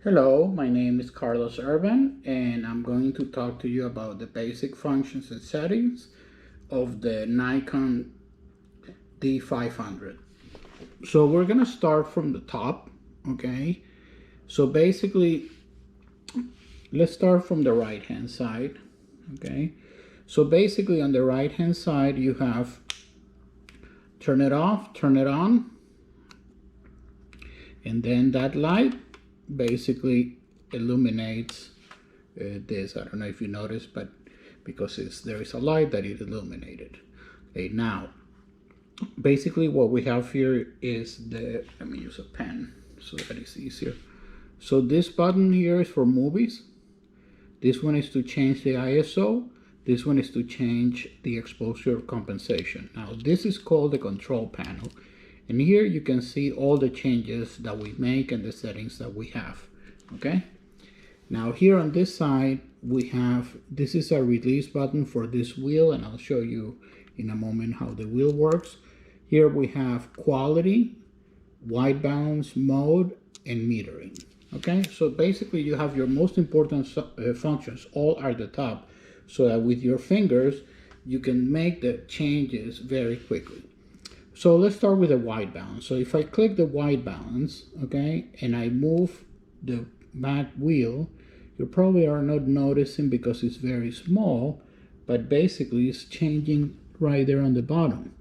Hello, my name is Carlos Erban, and I'm going to talk to you about the basic functions and settings of the Nikon D500. So we're going to start from the top, okay? So basically, let's start from the right hand side, okay? So basically on the right hand side, you have turn it off, turn it on, and then that light basically illuminates this. I don't know if you noticed, but because there is a light that it illuminated. Okay, now basically what we have here is let me use a pen so that it's easier. So this button here is for movies. This one is to change the ISO. This one is to change the exposure compensation. Now this is called the control panel. And here you can see all the changes that we make and the settings that we have, okay? Now here on this side, this is a release button for this wheel, and I'll show you in a moment how the wheel works. Here we have quality, white balance, mode, and metering, okay? So basically you have your most important functions all at the top, so that with your fingers, you can make the changes very quickly. So let's start with the white balance. So if I click the white balance, okay, and I move the back wheel, you probably are not noticing because it's very small, but basically it's changing right there on the bottom.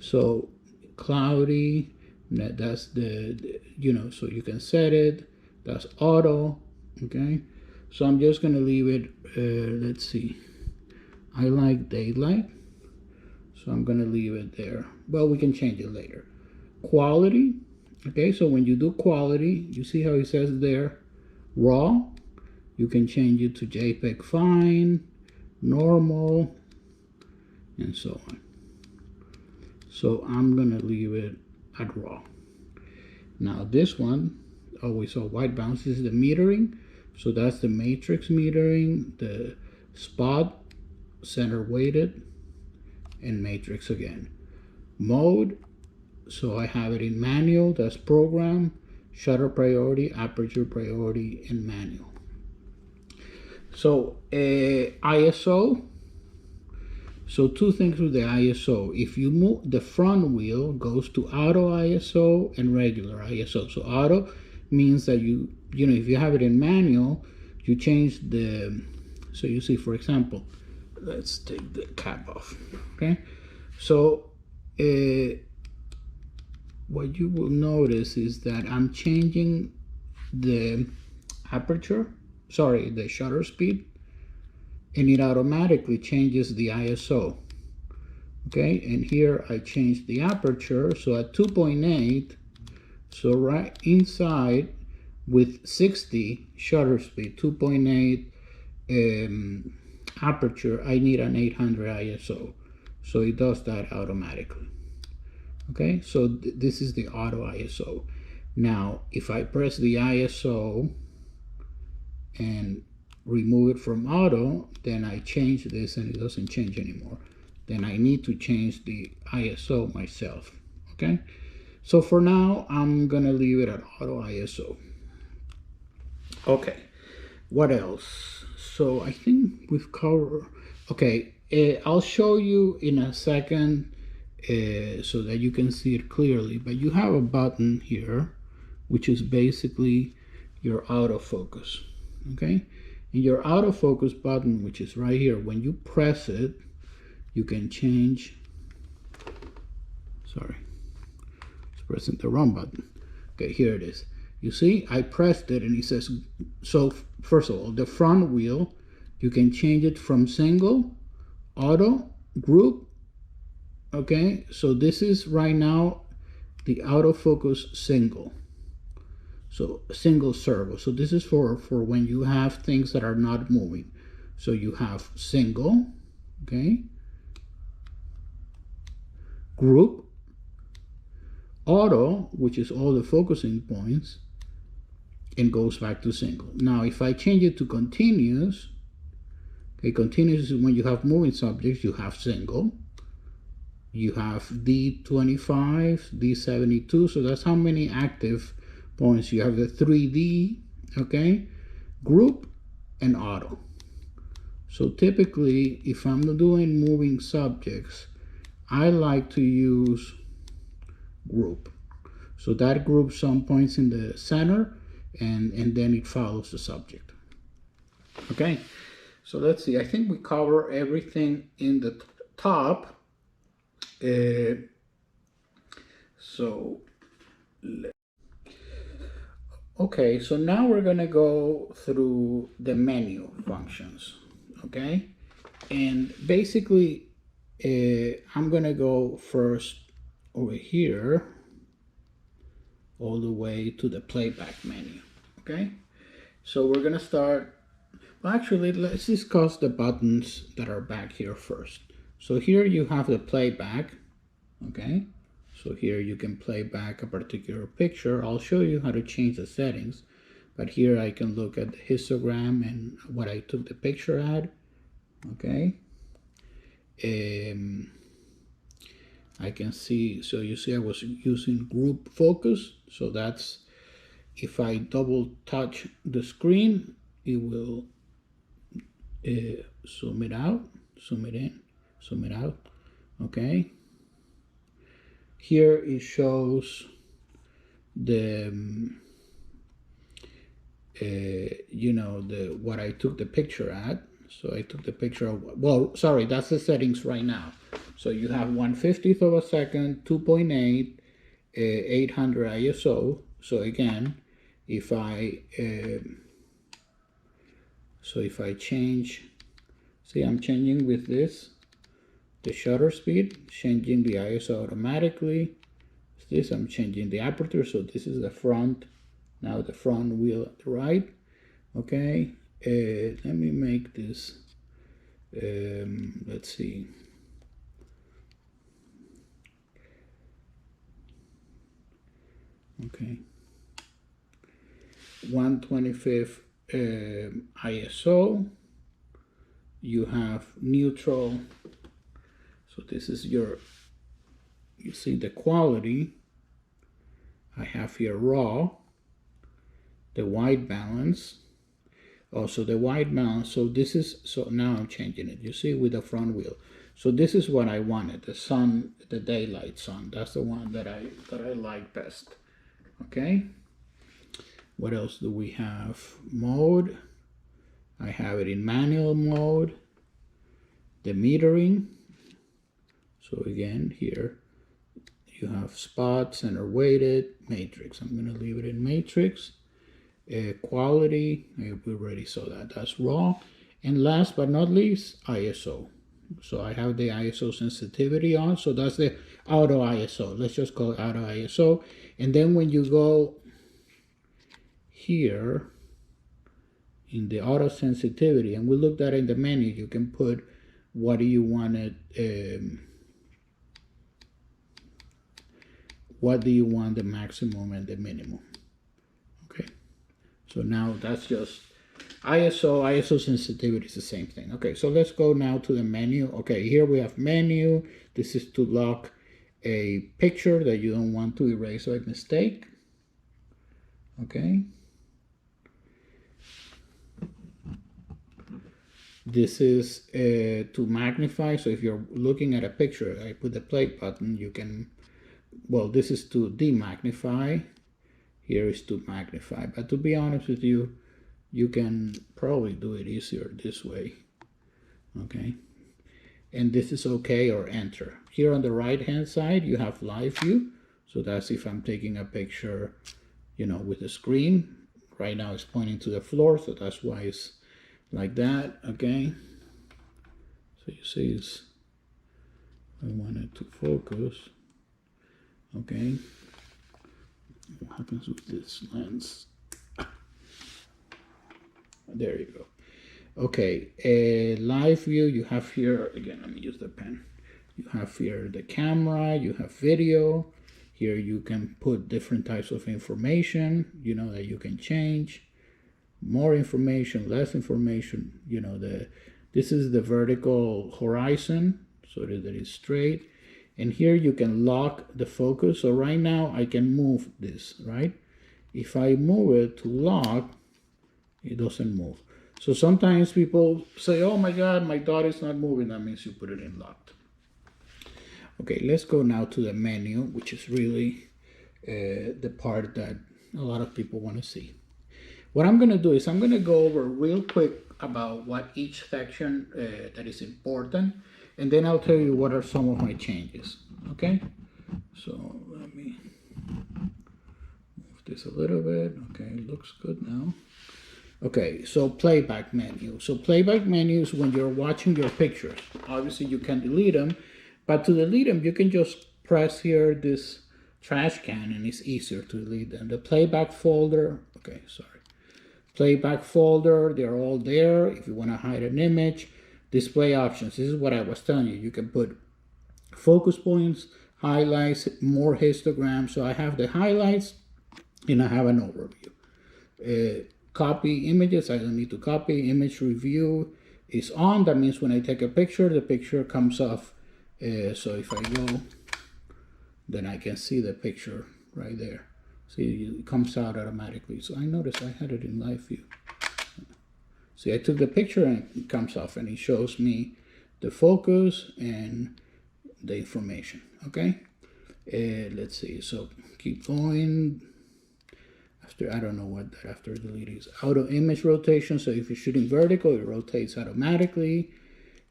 So cloudy, that's so you can set it, that's auto, okay. So I'm just gonna leave it, let's see, I like daylight. So I'm going to leave it there. Well, we can change it later. Quality. Okay, so when you do quality, you see how it says there, raw. You can change it to JPEG fine, normal, and so on. So I'm going to leave it at raw. Now this one, we saw white balance. This is the metering. So that's the matrix metering, the spot, center weighted, and matrix again. Mode, so I have it in manual, that's program, shutter priority, aperture priority, and manual. So ISO, so two things with the ISO. If you move, the front wheel goes to auto ISO and regular ISO. So auto means that if you have it in manual, you change so you see, for example, let's take the cap off, okay? So what you will notice is that I'm changing the the shutter speed, and it automatically changes the ISO, okay? And here I changed the aperture, so at 2.8, so right inside with 60 shutter speed, 2.8 aperture, I need an 800 ISO, so it does that automatically. Okay, so this is the auto ISO. Now if I press the ISO and remove it from auto, then I change this and it doesn't change anymore. Then I need to change the ISO myself. Okay, so for now I'm gonna leave it at auto ISO. Okay, what else? So I think we've covered, okay, I'll show you in a second so that you can see it clearly, but you have a button here, which is basically your autofocus, okay? And your autofocus button, which is right here, when you press it, you can change, sorry, it's pressing the wrong button. Okay, here it is. You see, I pressed it and it says, so first of all, the front wheel, you can change it from single, auto, group, okay? So this is right now the autofocus single. So single servo. So this is for when you have things that are not moving. So you have single, okay? Group, auto, which is all the focusing points, and goes back to single. Now if I change it to continuous, okay, continuous is when you have moving subjects, you have single, you have D25, D72, so that's how many active points. You have the 3D okay? Group and auto. So typically, if I'm doing moving subjects, I like to use group. So that groups some points in the center, and then it follows the subject. Okay, so let's see. I think we cover everything in the top. Okay, so now we're gonna go through the menu functions, okay? And basically, I'm gonna go first over here, all the way to the playback menu, okay? So we're gonna start, well, actually, let's discuss the buttons that are back here first. So here you have the playback, okay? So here you can play back a particular picture. I'll show you how to change the settings, but here I can look at the histogram and what I took the picture at, okay? I can see, so you see I was using group focus, so that's, if I double touch the screen, it will zoom it out, zoom it in, zoom it out, okay? Here it shows the, you know, the what I took the picture at. So I took the picture of, well, sorry, that's the settings right now. So you have 1/50th of a second, 2.8, 800 ISO. So again, if I change, see, I'm changing with this, the shutter speed, changing the ISO automatically. This, I'm changing the aperture, so this is the front, now the front wheel at the right, okay? Let me make this, let's see. Okay. 1/25th ISO. You have neutral. So this is your, you see the quality. I have here raw, the white balance. Also the white balance. So this is, so now I'm changing it. You see, with the front wheel. So this is what I wanted, the sun, the daylight sun. That's the one that I like best. Okay. What else do we have? Mode. I have it in manual mode. The metering. So again, here you have spot, center weighted, matrix. I'm going to leave it in matrix. Quality, we already saw that, that's raw. And last but not least, ISO. So I have the ISO sensitivity on, so that's the auto ISO. Let's just call it auto ISO. And then when you go here in the auto sensitivity, and we looked at it in the menu, you can put what do you want it, what do you want the maximum and the minimum. Okay, so now that's just ISO sensitivity is the same thing. Okay, so let's go now to the menu. Okay, here we have menu. This is to lock a picture that you don't want to erase by mistake. Okay. This is to magnify. So if you're looking at a picture, I put the play button, you can, well, this is to demagnify. Here is to magnify. But to be honest with you, you can probably do it easier this way. Okay. And this is okay or enter. Here on the right hand side, you have live view. So that's if I'm taking a picture, you know, with the screen. Right now it's pointing to the floor, so that's why it's like that. Okay. So you see it's, I want it to focus. Okay. What happens with this lens? There you go. Okay, live view, you have here, again, let me use the pen. You have here the camera, you have video. Here you can put different types of information, you know, that you can change. More information, less information, you know, this is the vertical horizon, so that it is straight. And here you can lock the focus. So right now I can move this, right? If I move it to lock, It doesn't move. So sometimes people say, oh my God, my dot is not moving. That means you put it in locked. Okay, let's go now to the menu, which is really the part that a lot of people want to see. What I'm going to do is I'm going to go over real quick about what each section that is important, and then I'll tell you what are some of my changes. Okay, so let me move this a little bit. Okay, looks good now. Okay, so playback menu. So playback menu is when you're watching your pictures. Obviously you can delete them, but to delete them you can just press here this trash can and it's easier to delete them. The playback folder, okay, sorry. Playback folder, they're all there. If you want to hide an image, display options. This is what I was telling you. You can put focus points, highlights, more histograms. So I have the highlights and I have an overview. Copy images, I don't need to copy. Image review is on. That means when I take a picture, the picture comes off. So if I go, then I can see the picture right there. See, it comes out automatically. So I noticed I had it in live view. See, I took the picture and it comes off and it shows me the focus and the information, okay? Let's see, so keep going. After, I don't know what that after delete is. Auto image rotation, so if you're shooting vertical, it rotates automatically.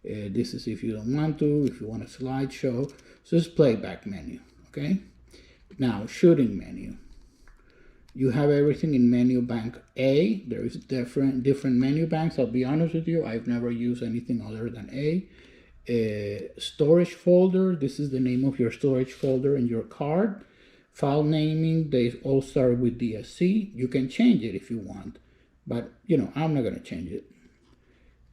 This is if you don't want to, if you want a slideshow. So it's playback menu, okay? Now, shooting menu. You have everything in menu bank A. There is different menu banks. I'll be honest with you, I've never used anything other than A. Storage folder, this is the name of your storage folder in your card. File naming, they all start with DSC. You can change it if you want, but you know, I'm not gonna change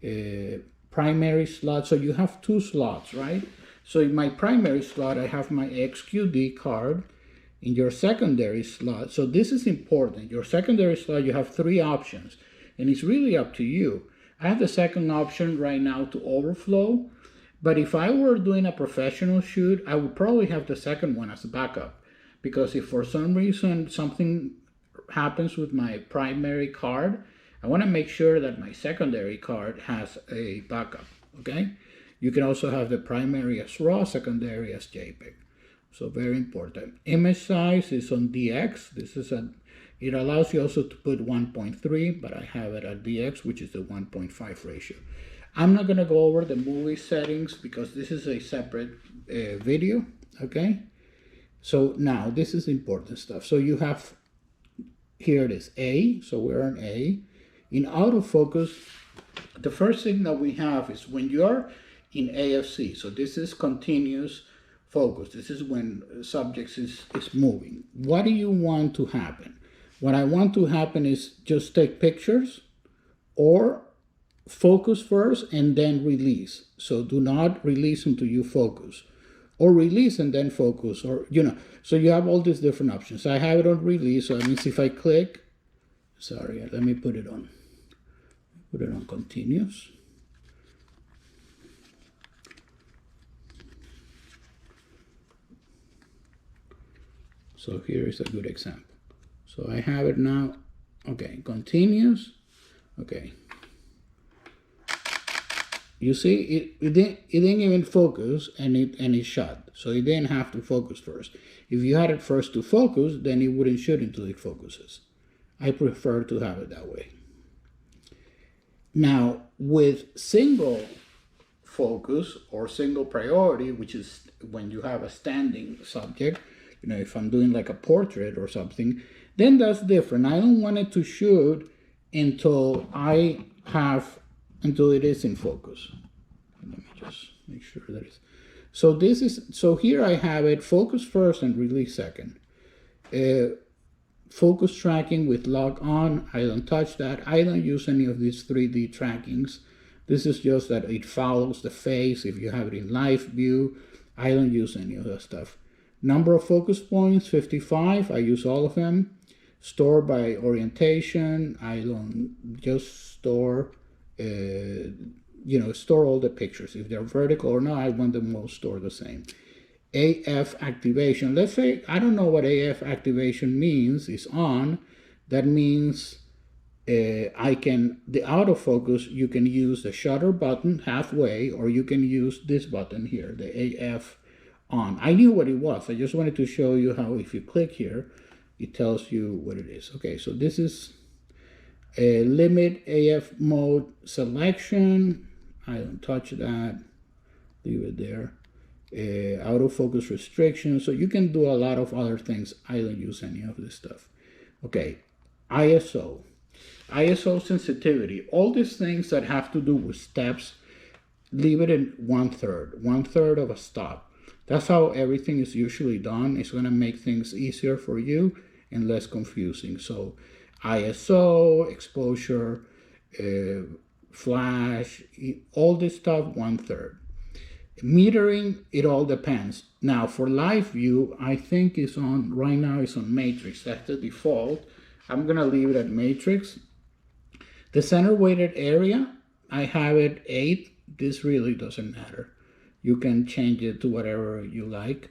it. Primary slot, so you have two slots, right? So in my primary slot, I have my XQD card. In your secondary slot, so this is important. Your secondary slot, you have three options, and it's really up to you. I have the second option right now to overflow, but if I were doing a professional shoot, I would probably have the second one as a backup, because if for some reason something happens with my primary card, I want to make sure that my secondary card has a backup, okay? You can also have the primary as RAW, secondary as JPEG. So very important. Image size is on DX. This is it allows you also to put 1.3, but I have it at DX, which is the 1.5 ratio. I'm not gonna go over the movie settings because this is a separate video, okay? So now this is important stuff. So you have, here it is, A, so we're on A. In autofocus, the first thing that we have is when you're in AFC, so this is continuous focus. This is when subjects is moving. What do you want to happen? What I want to happen is just take pictures or focus first and then release. So do not release until you focus, or release and then focus, or you know. So you have all these different options. I have it on release, so that means if I click, sorry, let me put it on continuous. So here is a good example. So I have it now. Okay, continuous. Okay. You see, it didn't even focus, and it shot. So it didn't have to focus first. If you had it first to focus, then it wouldn't shoot until it focuses. I prefer to have it that way. Now, with single focus or single priority, which is when you have a standing subject, you know, if I'm doing like a portrait or something, then that's different. I don't want it to shoot until until it is in focus. Let me just make sure that it's. So here I have it focus first and release second. Focus tracking with lock on, I don't touch that. I don't use any of these 3D trackings. This is just that it follows the face if you have it in live view. I don't use any of that stuff. Number of focus points, 55. I use all of them. Store by orientation. I don't just store, store all the pictures. If they're vertical or not, I want them all stored the same. AF activation. Let's say, I don't know what AF activation means. It's on. That means the autofocus, you can use the shutter button halfway, or you can use this button here, the AF on. I knew what it was. I just wanted to show you how if you click here, it tells you what it is. Okay, so this is a limit AF mode selection. I don't touch that. Leave it there. Autofocus restriction. So you can do a lot of other things. I don't use any of this stuff. Okay, ISO. ISO sensitivity. All these things that have to do with steps, leave it in 1/3 of a stop. That's how everything is usually done. It's going to make things easier for you and less confusing. So ISO, exposure, flash, all this stuff, 1/3. Metering, it all depends. Now for live view, I think is on, right now it's on matrix. That's the default. I'm gonna leave it at matrix. The center weighted area, I have it 8. This really doesn't matter. You can change it to whatever you like.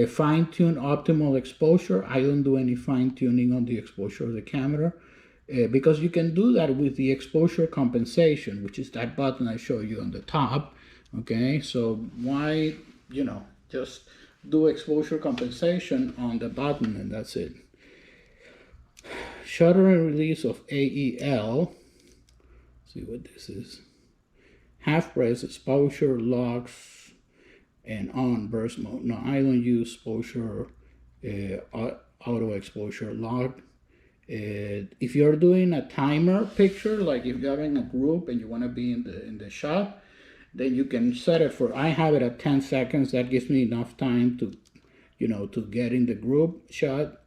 Fine tune optimal exposure. I don't do any fine tuning on the exposure of the camera because you can do that with the exposure compensation, which is that button I show you on the top. Okay, so why, just do exposure compensation on the button and that's it. Shutter and release of AEL. See what this is. Half press, exposure, locks, and on burst mode. No, I don't use exposure, auto exposure lock. If you're doing a timer picture, like if you're having a group and you want to be in the shot, then you can set it for, I have it at 10 seconds. That gives me enough time to, to get in the group shot.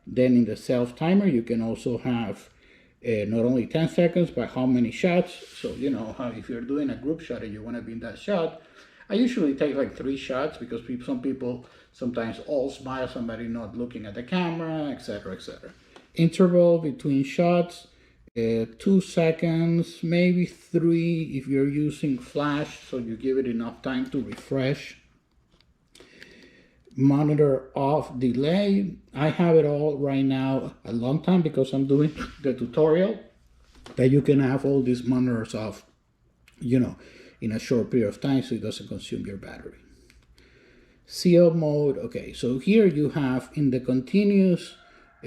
Then in the self timer, you can also have not only 10 seconds, but how many shots. So, how if you're doing a group shot and you want to be in that shot, I usually take like 3 shots because some people sometimes all smile, somebody not looking at the camera, etc., etc. Interval between shots, 2 seconds, maybe 3 if you're using flash, so you give it enough time to refresh. Monitor off delay. I have it all right now a long time because I'm doing the tutorial that you can have all these monitors off, in a short period of time so it doesn't consume your battery. CL mode. Okay, so here you have in the continuous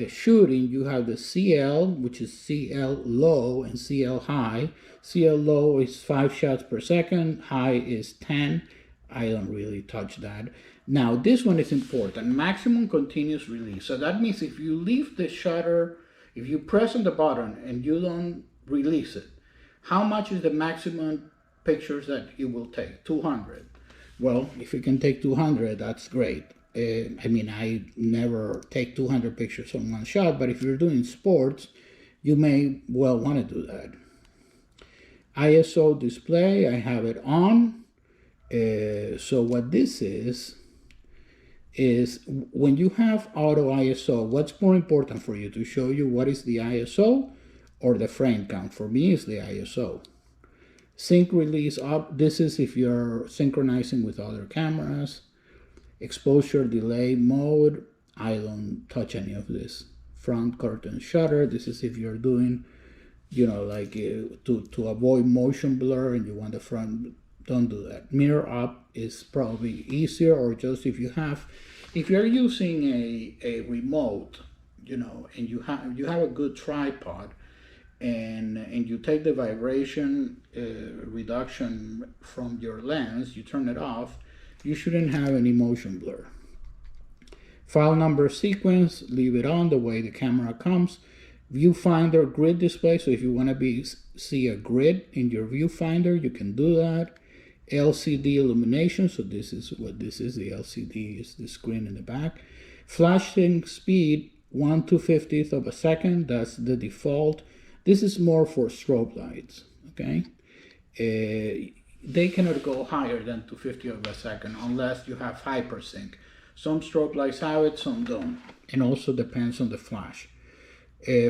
shooting, you have the CL, which is CL low and CL high. CL low is 5 shots per second, high is 10. I don't really touch that. Now this one is important, maximum continuous release. So that means if you leave the shutter, if you press on the button and you don't release it, how much is the maximum pictures that you will take? 200. Well, if you can take 200, that's great. I never take 200 pictures on one shot, but if you're doing sports, you may well want to do that. ISO display, I have it on. So what this is when you have auto ISO, what's more important for you, to show you what is the ISO or the frame count? For me, it's the ISO. Sync release up, this is if you're synchronizing with other cameras. Exposure delay mode, I don't touch any of this. Front curtain shutter, this is if you're doing, to avoid motion blur and you want the front, don't do that. Mirror up is probably easier, or just if you're using a remote, and you have a good tripod, and you take the vibration reduction from your lens, you turn it off, you shouldn't have any motion blur. File number sequence, leave it on the way the camera comes. Viewfinder grid display, so if you want to see a grid in your viewfinder, you can do that. LCD illumination, so this is what this is. The LCD is the screen in the back. Flashing speed, 1/250th of a second, that's the default. This is more for strobe lights, okay? They cannot go higher than 250th of a second unless you have hypersync. Some strobe lights have it, some don't. And also depends on the flash.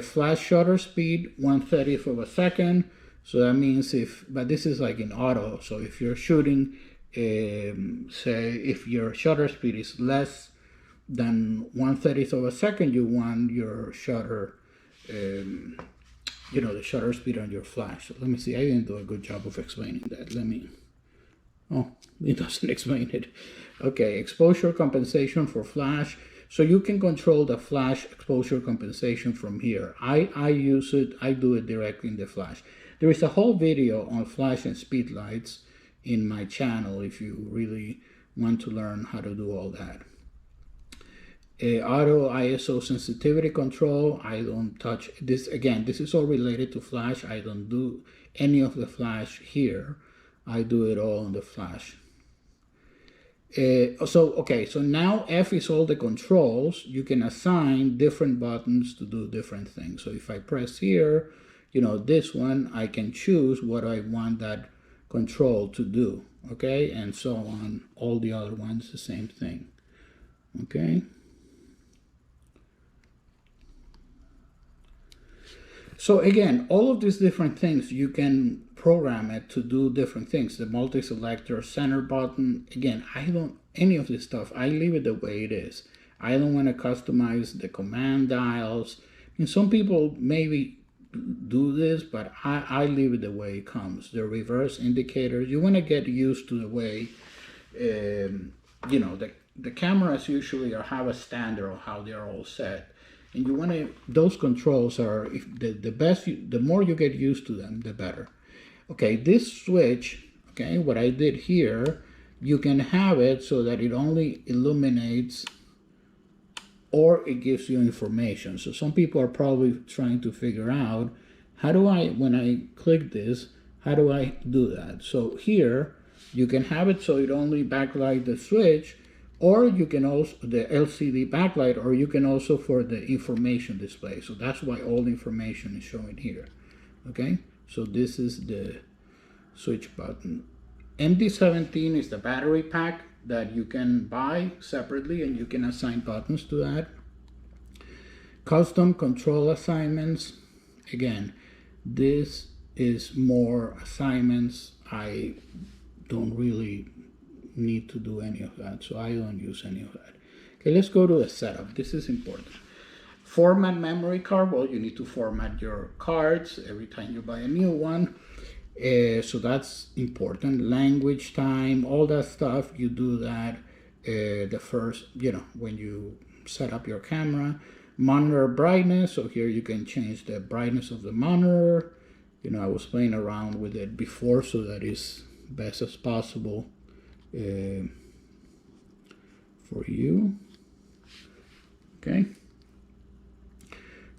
Flash shutter speed, 1/30th of a second. So that means but this is like in auto. So if you're shooting, say if your shutter speed is less than 1/30th of a second, you want your shutter the shutter speed on your flash. So let me see, I didn't do a good job of explaining that. Oh, it doesn't explain it. Okay, exposure compensation for flash. So you can control the flash exposure compensation from here. I do it directly in the flash. There is a whole video on flash and speed lights in my channel if you really want to learn how to do all that. Auto ISO sensitivity control, I don't touch this. Again, this is all related to flash. I don't do any of the flash here. I do it all on the flash. So now F is all the controls. You can assign different buttons to do different things. So if I press here, this one, I can choose what I want that control to do, okay? And so on, all the other ones, the same thing, okay? So again, all of these different things, you can program it to do different things. The multi-selector, center button, again, I don't, any of this stuff, I leave it the way it is. I don't want to customize the command dials. And some people maybe do this, but I leave it the way it comes. The reverse indicators, you want to get used to the way, the cameras usually have a standard of how they're all set. And you want to, those controls are, if the more you get used to them, the better. Okay, this switch, okay, what I did here, you can have it so that it only illuminates or it gives you information. So some people are probably trying to figure out, when I click this, how do I do that? So here, you can have it so it only backlight the switch, or you can also, the LCD backlight, or you can also for the information display. So that's why all the information is showing here, okay? So this is the switch button. MD17 is the battery pack that you can buy separately and you can assign buttons to that. Custom control assignments. Again, this is more assignments. I don't really need to do any of that, so I don't use any of that. Okay, let's go to the setup. This is important. Format memory card. Well, you need to format your cards every time you buy a new one. So that's important. Language time, all that stuff, you do that the first, when you set up your camera. Monitor brightness, so here you can change the brightness of the monitor. I was playing around with it before so that it's best as possible for you. Okay.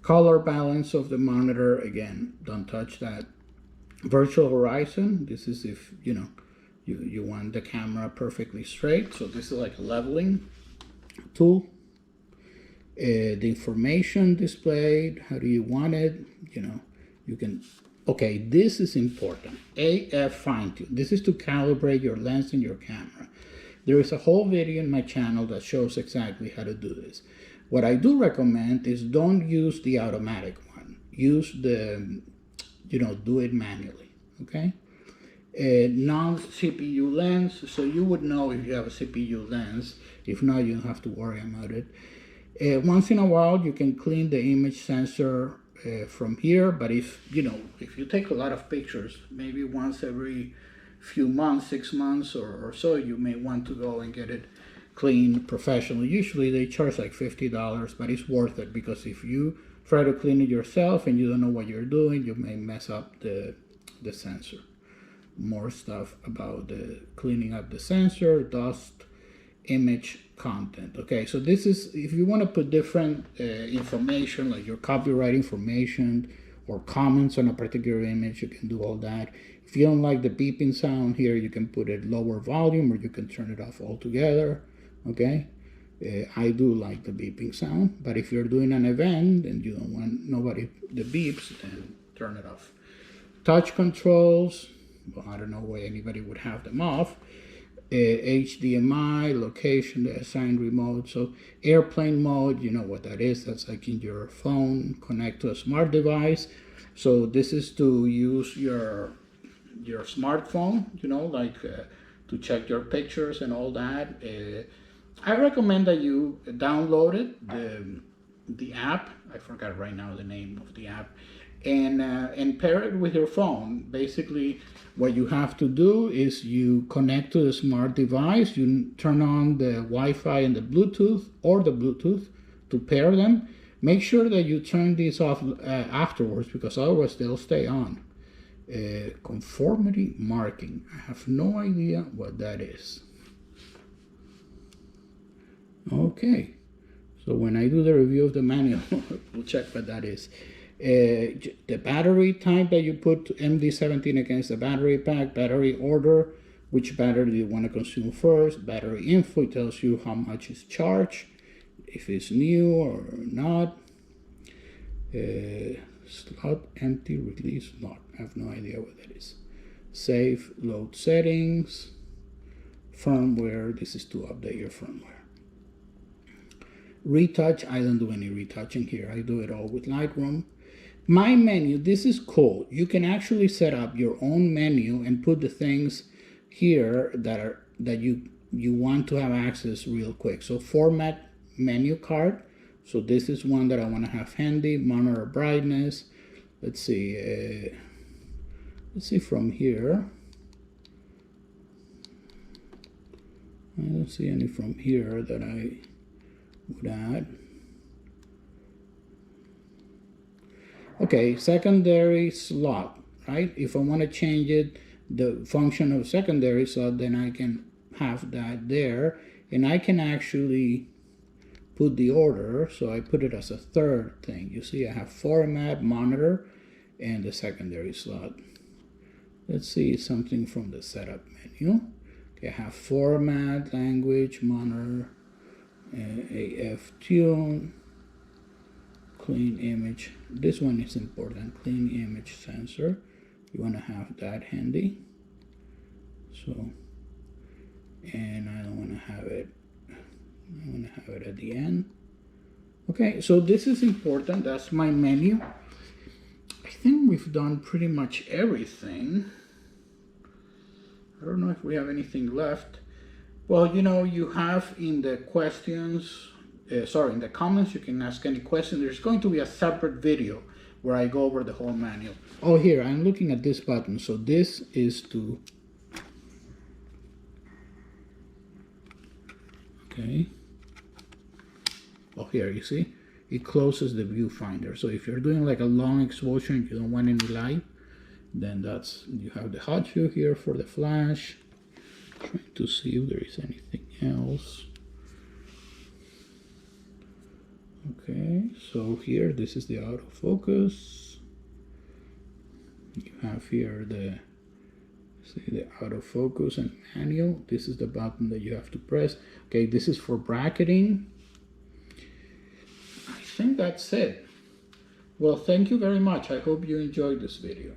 Color balance of the monitor, again, don't touch that. Virtual horizon, this is if you want the camera perfectly straight, so this is like a leveling tool. The information displayed, how do you want it? You can, okay, this is important. AF fine tune, this is to calibrate your lens and your camera. There is a whole video in my channel that shows exactly how to do this. What I do recommend is don't use the automatic one. Use the, do it manually, okay? Non-CPU lens, so you would know if you have a CPU lens. If not, you don't have to worry about it. Once in a while, you can clean the image sensor from here, but if you take a lot of pictures, maybe once every few months, 6 months or so, you may want to go and get it cleaned professionally. Usually they charge like $50, but it's worth it, because if you try to clean it yourself and you don't know what you're doing, you may mess up the sensor. More stuff about the cleaning up the sensor, dust, image content. Okay, so this is, if you want to put different information, like your copyright information or comments on a particular image, you can do all that. If you don't like the beeping sound here, you can put it lower volume, or you can turn it off altogether. Okay, I do like the beeping sound, but if you're doing an event and you don't want the beeps, then turn it off. Touch controls, well, I don't know why anybody would have them off. HDMI, location, the assigned remote. So airplane mode, you know what that is. That's like in your phone, connect to a smart device. So this is to use your smartphone, to check your pictures and all that. I recommend that you download it, the app. I forgot right now the name of the app, and pair it with your phone. Basically, what you have to do is you connect to the smart device, you turn on the Wi-Fi and the Bluetooth or the Bluetooth to pair them. Make sure that you turn these off afterwards, because otherwise they'll stay on. Conformity marking. I have no idea what that is. Okay, so when I do the review of the manual, we'll check what that is. The battery type that you put MD17 against the battery pack, battery order, which battery do you want to consume first, battery info, it tells you how much is charged, if it's new or not. Slot empty, release slot. I have no idea what that is. Save, load settings, firmware. This is to update your firmware. Retouch, I don't do any retouching here. I do it all with Lightroom. My menu, this is cool. You can actually set up your own menu and put the things here that you want to have access real quick. So format menu card. So this is one that I want to have handy. Monitor brightness. Let's see from here. I don't see any from here that I would add. Okay, secondary slot, right? If I want to change it, the function of secondary slot, then I can have that there, and I can actually put the order. So I put it as a third thing. You see, I have format, monitor, and the secondary slot. Let's see something from the setup menu. Okay, I have format, language, monitor, AF tune, clean image. This one is important, clean image sensor. You want to have that handy. So, and I don't want to have it, I want to have it at the end. Okay, so this is important. That's my menu. I think we've done pretty much everything. I don't know if we have anything left. Well, you know, you have in the questions, in the comments, you can ask any question. There's going to be a separate video where I go over the whole manual. Oh, here, I'm looking at this button. So this is to, okay. Oh, here, you see, it closes the viewfinder. So if you're doing like a long exposure and you don't want any light, then that's, you have the hot view here for the flash. Trying to see if there is anything else. Okay, so here, this is the autofocus. You have here the, see, the autofocus and manual. This is the button that you have to press. Okay, this is for bracketing. I think that's it. Well, thank you very much. I hope you enjoyed this video.